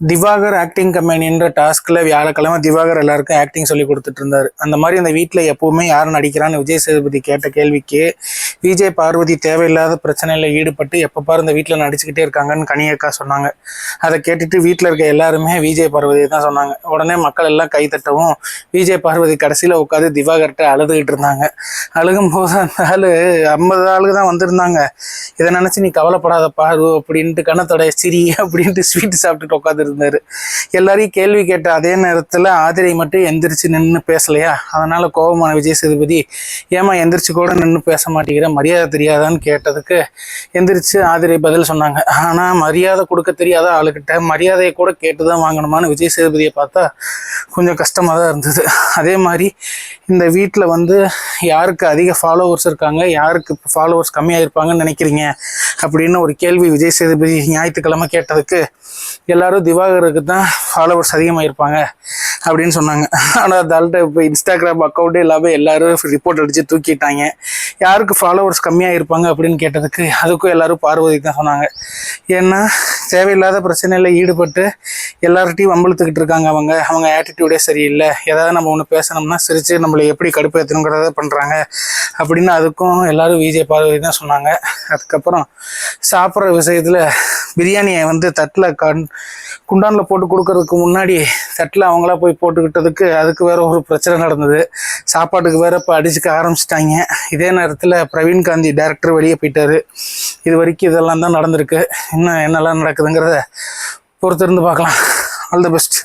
Diwakar acting கம்பெனின்ற டாஸ்க்ல வியாழக்கிழமை திவாகர் எல்லாருக்கும் acting சொல்லி கொடுத்துட்டு இருந்தாரு. அந்த மாதிரி அந்த வீட்டில் எப்பவுமே யாரும் நடிக்கிறான்னு விஜய் சேதுபதி கேட்ட கேள்விக்கு விஜய் பார்வதி தேவையில்லாத பிரச்சனையில ஈடுபட்டு எப்போ பாரு இந்த வீட்டில் நடிச்சுக்கிட்டே இருக்காங்கன்னு கனியக்கா சொன்னாங்க. அதை கேட்டுட்டு வீட்டில் இருக்க எல்லாருமே விஜய் பார்வதி தான் சொன்னாங்க. உடனே மக்கள் எல்லாம் கை தட்டவும் விஜய் பார்வதி கடைசியில் உட்காந்து திவாகர்கிட்ட அழுதுகிட்டு இருந்தாங்க. அழுகும் போது அந்த ஆளு 50 ஆளுக்கு தான் வந்திருந்தாங்க. இதை நினைச்சு நீ கவலைப்படாத பாரு அப்படின்ட்டு கணத்தோட சிரி அப்படின்ட்டு ஸ்வீட் சாப்பிட்டுட்டு உட்காந்து இருந்தாரு. எல்லாரையும் கேள்வி கேட்ட அதே நேரத்துல ஆதிரை மட்டும் எந்திரிச்சு நின்று பேசலையா, அதனால கோபமான விஜய் சேதுபதி ஏமா எந்திரிச்சு கூட நின்று பேச மாட்டேங்கிற, மரியாதை தெரியாதான்னு கேட்டதுக்கு எந்திரிச்சு ஆதிரை பதில் சொன்னாங்க. ஆனா மரியாதை கொடுக்க தெரியாத ஆளுகிட்ட மரியாதையை கூட கேட்டுதான் வாங்கணுமான்னு விஜய் சேதுபதியை பார்த்தா கொஞ்சம் கஷ்டமா தான் இருந்தது. அதே மாதிரி இந்த வீட்டில் யாருக்கு அதிக ஃபாலோவர்ஸ் இருக்காங்க, யாருக்கு ஃபாலோவர்ஸ் கம்மியாக இருப்பாங்கன்னு நினைக்கிறீங்க அப்படின்னு ஒரு கேள்வி விஜய் சேதுபதி ஞாயிற்றுக்கிழமை கேட்டதுக்கு எல்லாரும் திவாகருக்கு தான் ஃபாலோவர்ஸ் அதிகமாக இருப்பாங்க அப்படின்னு சொன்னாங்க. ஆனால் அதால்கிட்ட இப்போ இன்ஸ்டாகிராம் அக்கௌண்ட்டே இல்லாமல் எல்லாரும் ரிப்போர்ட் அடித்து தூக்கிட்டாங்க. யாருக்கு ஃபாலோவர்ஸ் கம்மியாக இருப்பாங்க அப்படின்னு கேட்டதுக்கு அதுக்கும் எல்லாரும் பார்வதி தான் சொன்னாங்க. ஏன்னா தேவையில்லாத பிரச்சனையில் ஈடுபட்டு எல்லார்ட்டையும் வம்பிழுத்துக்கிட்டு இருக்காங்க. அவங்க ஆட்டிடியூடே சரியில்லை, ஏதாவது நம்ம ஒன்று பேசணும்னா சிரித்து நம்மளை எப்படி கடுப்பேற்றணுங்கிறத பண்ணுறாங்க அப்படின்னு அதுக்கும் எல்லாரும் விஜய் பார்வதி தான் சொன்னாங்க. அதுக்கப்புறம் சாப்பிட்ற விஷயத்தில் பிரியாணியை தட்டில் குண்டானில் போட்டு கொடுக்கறதுக்கு முன்னாடி தட்டில் அவங்களா போய் போட்டுக்கிட்டதுக்கு அதுக்கு வேற ஒரு பிரச்சனை நடந்தது. சாப்பாட்டுக்கு வேற இப்போ அடிச்சுக்க ஆரம்பிச்சிட்டாங்க. இதே நேரத்தில் பிரவீன் காந்தி டைரக்டர் வெளியே போயிட்டாரு. இது வரைக்கும் இதெல்லாம் தான் நடந்திருக்கு. இன்னும் என்னெல்லாம் நடக்குதுங்கிறத பொறுத்திருந்து பார்க்கலாம். All the best.